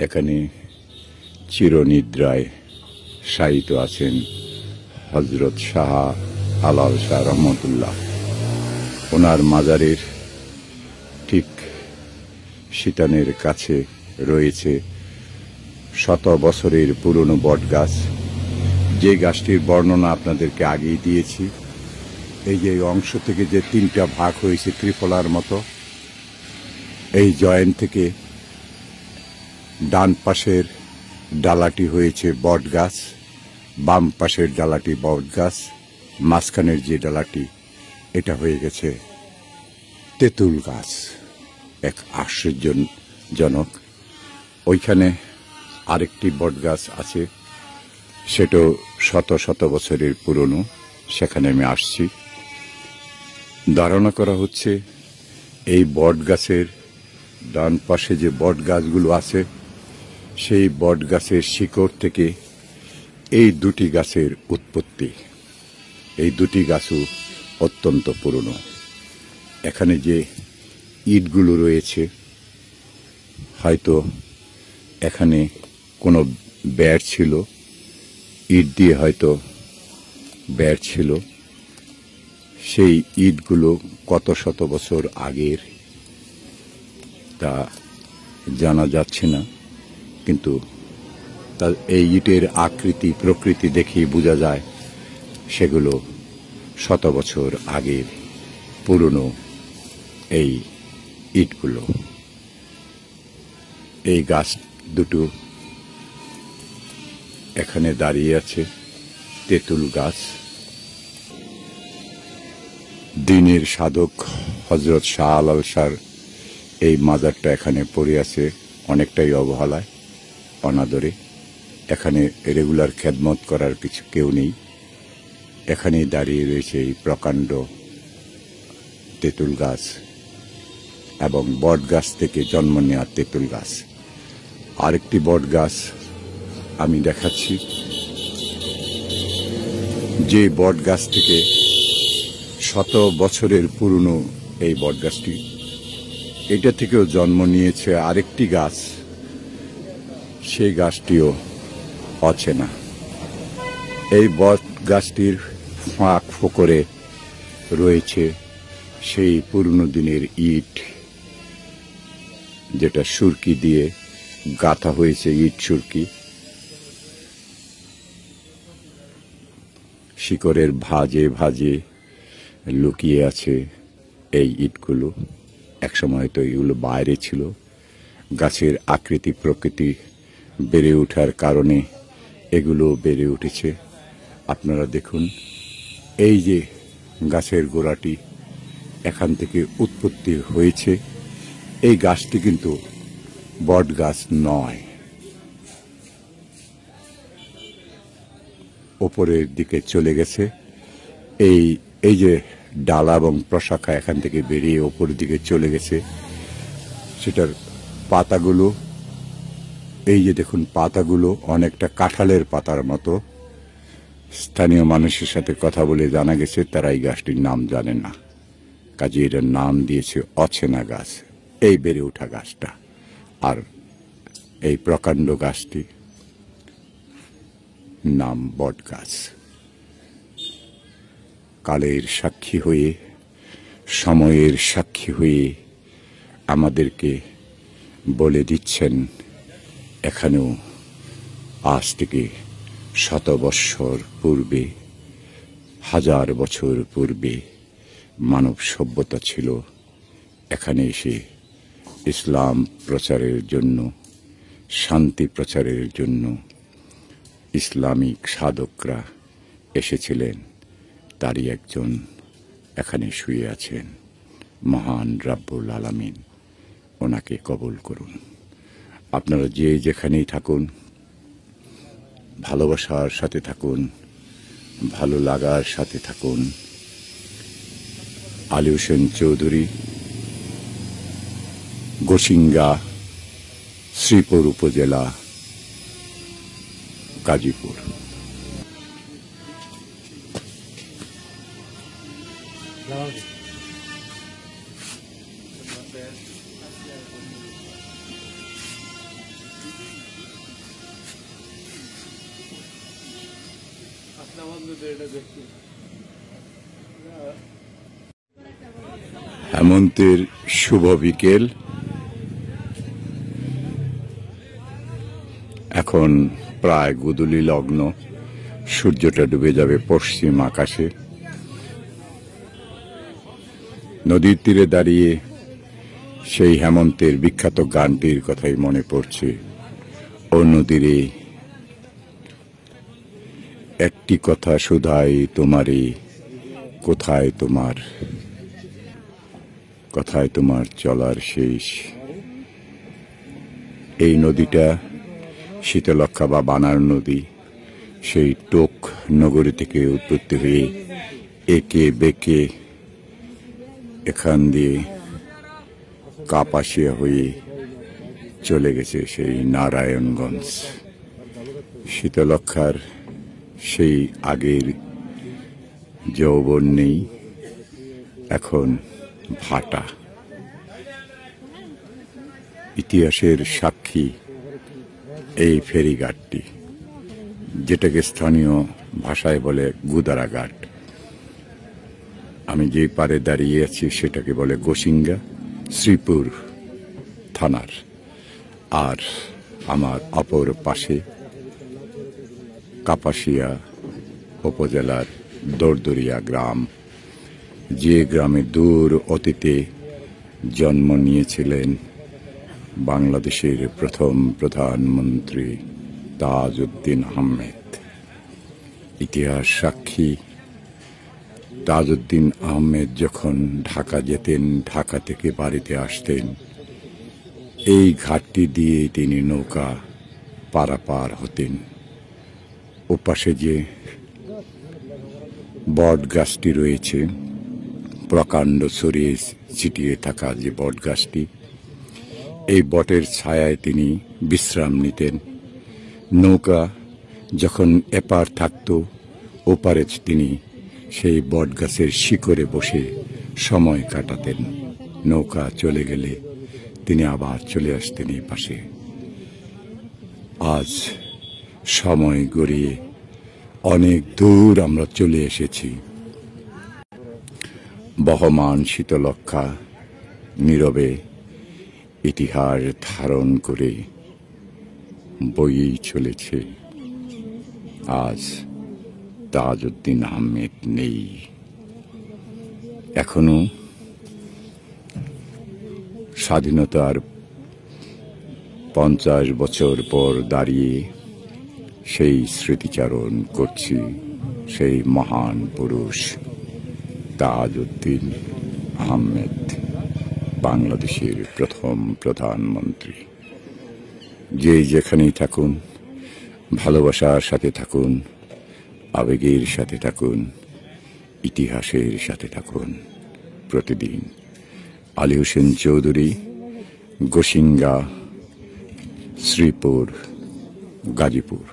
এখানে চিরনিদ্রায় শায়িত আছেন হযরত শাহ আলাল শাহ রহমতুল্লাহ। ওনার মাজারের ঠিক শীতানের কাছে রয়েছে শত বছরের পুরনো বটগাছ, যে গাছটির বর্ণনা আপনাদেরকে আগেই দিয়েছি। এই যে অংশ থেকে যে তিনটা ভাগ হয়েছে ত্রিফলার মতো, এই জয়েন্ট থেকে ডান পাশের ডালাটি হয়েছে বটগাছ, বাম পাশের ডালাটি বটগাছ, মাঝখানের যে ডালাটি এটা হয়ে গেছে তেঁতুল গাছ। এক আশ্চর্যজনক। ওইখানে আরেকটি বটগাছ আছে, সেটাও শত শত বছরের পুরনো। সেখানে আমি আসছি। ধারণা করা হচ্ছে এই বটগাছের ডান পাশে যে বটগাছগুলো আছে, সেই বটগাছের শিকড় থেকে এই দুটি গাছের উৎপত্তি। এই দুটি গাছও অত্যন্ত পুরনো। এখানে যে ইটগুলো রয়েছে, হয়তো এখানে কোনো বেড় ছিল, ইট দিয়ে হয়তো বেড় ছিল। সেই ইটগুলো কত শত বছর আগের তা জানা যাচ্ছে না, কিন্তু এই ইটের আকৃতি প্রকৃতি দেখেই বোঝা যায় সেগুলো শত বছর আগের পুরনো এই ইটগুলো। এই গাছ দুটো এখানে দাঁড়িয়ে আছে, তেঁতুল গাছ। দ্বীনের সাধক হযরত শাহ আলাল শাহর এই মাজারটা এখানে পড়ে আছে অনেকটাই অবহেলায়, অনাদরে। এখানে রেগুলার খেদমত করার কিছু কেউ নেই। এখানেই দাঁড়িয়ে রয়েছে এই প্রকাণ্ড তেঁতুল গাছ এবং বট গাছ থেকে জন্ম নেওয়া তেঁতুল গাছ। আরেকটি বট গাছ আমি দেখাচ্ছি, যে বট গাছ থেকে শত বছরের পুরনো এই বট গাছটি, এটা থেকেও জন্ম নিয়েছে আরেকটি গাছ, সেই গাছটিও অচেনা। এই বট গাছটির ফাঁক ফোকরে রয়েছে সেই পুরনো দিনের ইট, যেটা সুরকি দিয়ে গাঁথা হয়েছে, ইট সুরকি। শিকড়ের ভাঁজে ভাঁজে লুকিয়ে আছে এই ইটগুলো। একসময় তো এগুলো বাইরে ছিল। গাছের আকৃতি প্রকৃতি বেড়ে ওঠার কারণে এগুলো বেড়ে উঠেছে। আপনারা দেখুন, এই যে গাছের গোড়াটি এখান থেকে উৎপত্তি হয়েছে, এই গাছটি কিন্তু বট গাছ নয়। ওপরের দিকে চলে গেছে। এই যে ডালা এবং প্রশাখা এখান থেকে বেরিয়ে ওপরের দিকে চলে গেছে, সেটার পাতাগুলো, এই যে দেখুন পাতাগুলো অনেকটা কাঁঠালের পাতার মতো। স্থানীয় মানুষের সাথে কথা বলে জানা গেছে তারা এই গাছটির নাম জানে না, কাজে এটার নাম দিয়েছে অচেনা গাছ, এই বেড়ে ওঠা গাছটা। আর এই প্রকাণ্ড গাছটি নাম বট গাছ। কালের সাক্ষী হয়ে, সময়ের সাক্ষী হয়ে আমাদেরকে বলে দিচ্ছেন, এখানেও আজ থেকে শত বৎসর পূর্বে, হাজার বছর পূর্বে মানব সভ্যতা ছিল। এখানে এসে ইসলাম প্রচারের জন্য, শান্তি প্রচারের জন্য ইসলামিক সাধকরা এসেছিলেন। তারই একজন এখানে শুয়ে আছেন, মহান রাব্বুল আলামিন ওনাকে কবুল করুন। আপনারা যে যেখানেই থাকুন, ভালোবাসার সাথে থাকুন, ভালো লাগার সাথে থাকুন। আলী হোসেন চৌধুরী, গোসিঙ্গা, শ্রীপুর উপজেলা, গাজীপুর। হেমন্তের শুভ বিকেল। এখন প্রায় গোধূলি লগ্ন, সূর্যটা ডুবে যাবে পশ্চিম আকাশে। নদীর তীরে দাঁড়িয়ে সেই হেমন্তের বিখ্যাত গানটির কথাই মনে পড়ছে। ও নদীরে একটি কথা শুধাই তোমারে, কোথায় তোমার চলার শেষ। এই নদীটা শীতলক্ষা বা বানার নদী, সেই টোক নগরী থেকে উৎপত্তি হয়ে একে বেঁকে এখান দিয়ে কাপাসিয়া হয়ে চলে গেছে সেই নারায়ণগঞ্জ। শীতলক্ষার সেই আগের যৌবন নেই, এখন ভাটা। ইতিহাসের সাক্ষী এই ফেরিঘাটটি, যেটাকে স্থানীয় ভাষায় বলে গুদারাঘাট। আমি যে পারে দাঁড়িয়ে আছি সেটাকে বলে গোসিঙ্গা, শ্রীপুর থানার। আর আমার অপর পাশে কাপাসিয়া উপজেলার দরদরিয়া গ্রাম, যে গ্রামে দূর অতীতে জন্ম নিয়েছিলেন বাংলাদেশের প্রথম প্রধানমন্ত্রী তাজউদ্দিন আহমেদ। ইতিহাস সাক্ষী, তাজউদ্দিন আহমেদ যখন ঢাকা যেতেন, ঢাকা থেকে বাড়িতে আসতেন, এই ঘাটটি দিয়ে তিনি নৌকা পারাপার হতেন। ওপাশে যে বট গাছটি রয়েছে, প্রকাণ্ড ছড়িয়ে ছিটিয়ে থাকা যে বট গাছটি, এই বটের ছায়ায় তিনি বিশ্রাম নিতেন। নৌকা যখন এপার থাকত, ওপারে তিনি সেই বট গাছের শিকড়ে বসে সময় কাটাতেন। নৌকা চলে গেলে তিনি আবার চলে আসতেন এই পাশে। আজ সময় গড়িয়ে অনেক দূর আমরা চলে এসেছি। বহমান শীতলক্ষা নীরবে ইতিহাস ধারণ করে বয়েই চলেছে। আজ তাজউদ্দিন আহমেদ নেই। এখনো স্বাধীনতার 50 বছর পর দাঁড়িয়ে সেই স্মৃতিচারণ করছি সেই মহান পুরুষ তাজউদ্দিন আহমেদ, বাংলাদেশের প্রথম প্রধানমন্ত্রী। যে যেখানেই থাকুন, ভালোবাসার সাথে থাকুন, আবেগের সাথে থাকুন, ইতিহাসের সাথে থাকুন। প্রতিদিন আলী হোসেন চৌধুরী, গোসিঙ্গা, শ্রীপুর, গাজীপুর।